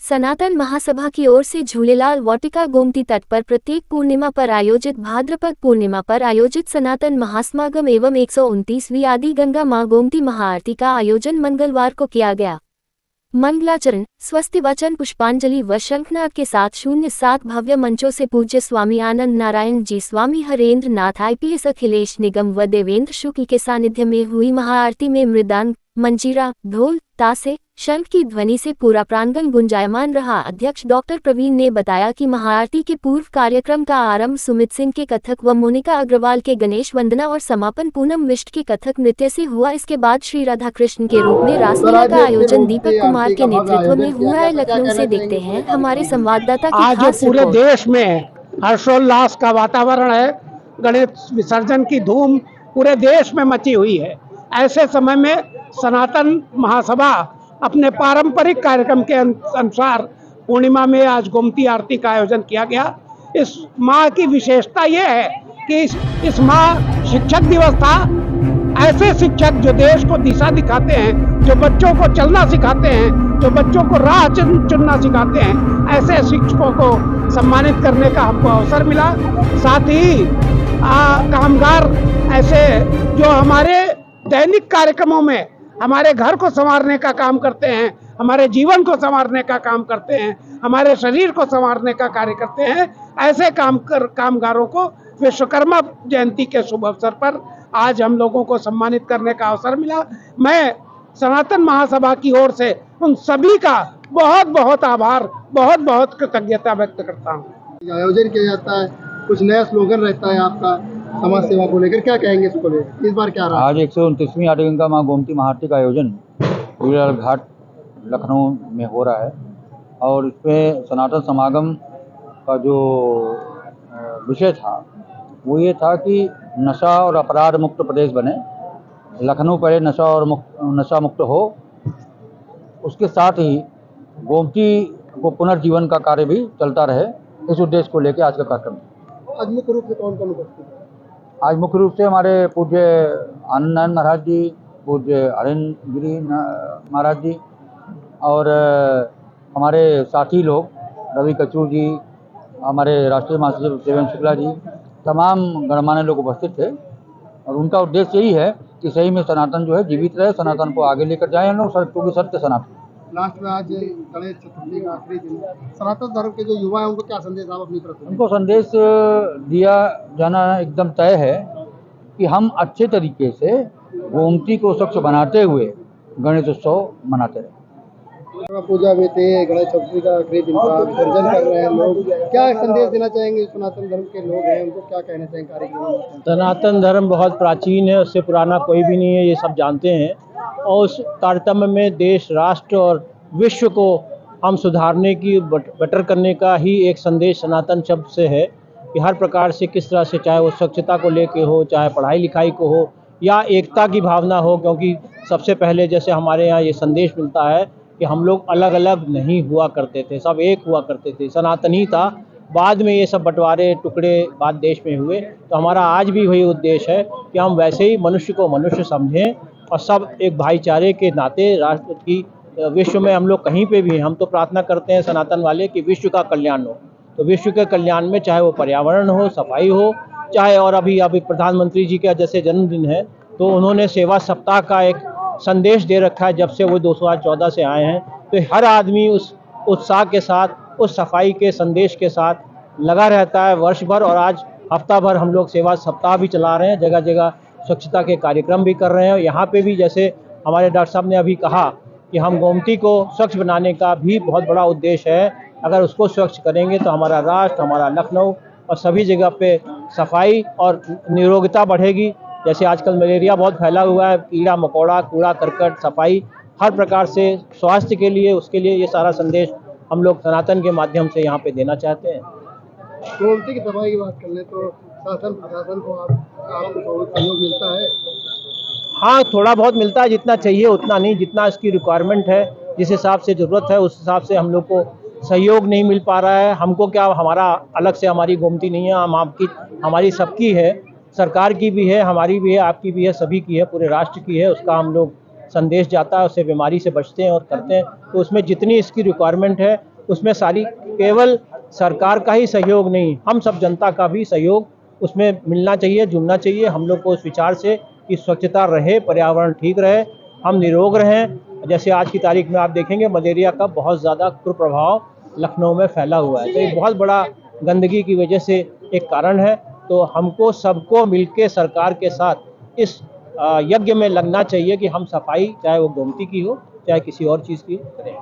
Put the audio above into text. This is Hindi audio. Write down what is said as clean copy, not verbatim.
सनातन महासभा की ओर से झूलेलाल वाटिका गोमती तट पर प्रत्येक पूर्णिमा पर आयोजित भाद्रपद पूर्णिमा पर आयोजित सनातन महासमागम एवं 129वीं आदि गंगा मां गोमती महाआरती का आयोजन मंगलवार को किया गया। मंगलाचरण, स्वस्ति वचन, पुष्पांजलि व शंखनाद के साथ 07 भव्य मंचों से पूज्य स्वामी आनंद नारायण जी, स्वामी हरेंद्र नाथ IPS, अखिलेश निगम व देवेंद्र शुक्ल के सानिध्य में हुई महाआरती में मृदंग, मंजीरा, ढोल, तासे, शंख की ध्वनि से पूरा प्रांगण गुंजायमान रहा। अध्यक्ष डॉक्टर प्रवीण ने बताया कि महाआरती के पूर्व कार्यक्रम का आरंभ सुमित सिंह के कथक व मोनिका अग्रवाल के गणेश वंदना और समापन पूनम मिश्र के कथक नृत्य से हुआ। इसके बाद श्री राधा कृष्ण के रूप में रासलीला का आयोजन दीपक कुमार के नेतृत्व में हुआ है। लखनऊ से देखते हैं हमारे संवाददाता की खास पूरे रिपोर्ट। देश में हर्षोल्लास का वातावरण है। गणेश विसर्जन की धूम पूरे देश में मची हुई है। ऐसे समय में सनातन महासभा अपने पारंपरिक कार्यक्रम के अनुसार पूर्णिमा में आज गोमती आरती का आयोजन किया गया। इस माह की विशेषता यह है कि इस माह शिक्षक दिवस था। ऐसे शिक्षक जो देश को दिशा दिखाते हैं, जो बच्चों को चलना सिखाते हैं, जो बच्चों को राह चुनना सिखाते हैं, ऐसे शिक्षकों को सम्मानित करने का हमको अवसर मिला। साथ ही कामगार ऐसे जो हमारे दैनिक कार्यक्रमों में हमारे घर को संवारने का काम करते हैं, हमारे जीवन को संवारने का काम करते हैं, हमारे शरीर को संवारने का कार्य करते हैं, ऐसे कामगारों को विश्वकर्मा जयंती के शुभ अवसर पर आज हम लोगों को सम्मानित करने का अवसर मिला। मैं सनातन महासभा की ओर से उन सभी का बहुत बहुत आभार, बहुत बहुत कृतज्ञता व्यक्त करता हूँ। आयोजन किया जाता है, कुछ नया स्लोगन रहता है आपका समाज सेवा को लेकर, क्या कहेंगे इसको लेकर? इस बार क्या रहा? आज 129वीं आदि गंगा मां गोमती महाआरती का आयोजन झूलेलाल घाट लखनऊ में हो रहा है और इसमें सनातन समागम का जो विषय था वो ये था कि नशा और अपराध मुक्त प्रदेश बने, लखनऊ पहले नशा मुक्त हो। उसके साथ ही गोमती को पुनर्जीवन का कार्य भी चलता रहे, इस उद्देश्य को लेकर आज का कार्यक्रम। आज मुख्य रूप से कौन कौन उपस्थित है? आज मुख्य रूप से हमारे पूज्य आनंद नारायण महाराज जी, पूज्य हरेंद्र गिरी महाराज जी और हमारे साथी लोग रवि कचू जी, हमारे राष्ट्रीय महासचिव देवेंद्र शुक्ला जी, तमाम गणमान्य लोग उपस्थित थे। और उनका उद्देश्य यही है कि सही में सनातन जो है जीवित रहे, सनातन को आगे लेकर जाएं हम लोग, क्योंकि सत्य सनातन। लास्ट में आज गणेश चतुर्थी का आखिरी दिन, सनातन धर्म के जो युवा हैं उनको क्या संदेश आप अपनी तरफ से? उनको संदेश दिया जाना एकदम तय है कि हम अच्छे तरीके से गोमती को स्वच्छ बनाते हुए गणेश उत्सव मनाते रहे। पूजा में थे, गणेश चतुर्थी का आखिरी दिन था, विसर्जन कर रहे हैं लोग, क्या संदेश देना चाहेंगे? सनातन धर्म के लोग हैं, उनको क्या कहना चाहेंगे कार्यक्रम में? सनातन धर्म बहुत प्राचीन है, उससे पुराना कोई भी नहीं है, ये सब जानते हैं। और उस तारतम्य में देश, राष्ट्र और विश्व को हम सुधारने की, बेटर करने का ही एक संदेश सनातन शब्द से है कि हर प्रकार से किस तरह से, चाहे वो स्वच्छता को लेके हो, चाहे पढ़ाई लिखाई को हो या एकता की भावना हो। क्योंकि सबसे पहले जैसे हमारे यहाँ ये संदेश मिलता है कि हम लोग अलग अलग नहीं हुआ करते थे, सब एक हुआ करते थे, सनातन ही था। बाद में ये सब बंटवारे टुकड़े बाद देश में हुए। तो हमारा आज भी वही उद्देश्य है कि हम वैसे ही मनुष्य को मनुष्य समझें और सब एक भाईचारे के नाते राष्ट्र की, विश्व में हम लोग कहीं पे भी हैं, हम तो प्रार्थना करते हैं सनातन वाले कि विश्व का कल्याण हो। तो विश्व के कल्याण में चाहे वो पर्यावरण हो, सफाई हो, चाहे और अभी प्रधानमंत्री जी का जैसे जन्मदिन है तो उन्होंने सेवा सप्ताह का एक संदेश दे रखा है। जब से वो 2014 से आए हैं तो हर आदमी उस उत्साह के साथ, उस सफाई के संदेश के साथ लगा रहता है वर्ष भर। और आज हफ्ता भर हम लोग सेवा सप्ताह भी चला रहे हैं, जगह जगह स्वच्छता के कार्यक्रम भी कर रहे हैं। यहाँ पे भी जैसे हमारे डॉक्टर साहब ने अभी कहा कि हम गोमती को स्वच्छ बनाने का भी बहुत बड़ा उद्देश्य है। अगर उसको स्वच्छ करेंगे तो हमारा राष्ट्र, हमारा लखनऊ और सभी जगह पे सफाई और निरोगता बढ़ेगी। जैसे आजकल मलेरिया बहुत फैला हुआ है, कीड़ा मकोड़ा, कूड़ा करकट, सफाई हर प्रकार से स्वास्थ्य के लिए, उसके लिए ये सारा संदेश हम लोग सनातन के माध्यम से यहाँ पे देना चाहते हैं। गोमती की सफाई की बात कर ले तो शासन प्रशासन को आपको सहयोग मिलता है? हाँ, थोड़ा बहुत मिलता है, जितना चाहिए उतना नहीं, जितना इसकी रिक्वायरमेंट है, जिस हिसाब से ज़रूरत है उस हिसाब से हम लोग को सहयोग नहीं मिल पा रहा है। हमको क्या, हमारा अलग से हमारी गोमती नहीं है, हम आपकी, हमारी सबकी है, सरकार की भी है, हमारी भी है, आपकी भी है, सभी की है, पूरे राष्ट्र की है। उसका हम लोग संदेश जाता है, उससे बीमारी से बचते हैं और करते हैं। तो उसमें जितनी इसकी रिक्वायरमेंट है उसमें सारी केवल सरकार का ही सहयोग नहीं, हम सब जनता का भी सहयोग उसमें मिलना चाहिए, जुड़ना चाहिए। हम लोग को उस विचार से कि स्वच्छता रहे, पर्यावरण ठीक रहे, हम निरोग रहें। जैसे आज की तारीख में आप देखेंगे मलेरिया का बहुत ज़्यादा कुप्रभाव लखनऊ में फैला हुआ है, तो ये बहुत बड़ा गंदगी की वजह से एक कारण है। तो हमको सबको मिलके सरकार के साथ इस यज्ञ में लगना चाहिए कि हम सफाई, चाहे वो गोमती की हो चाहे किसी और चीज़ की, करें।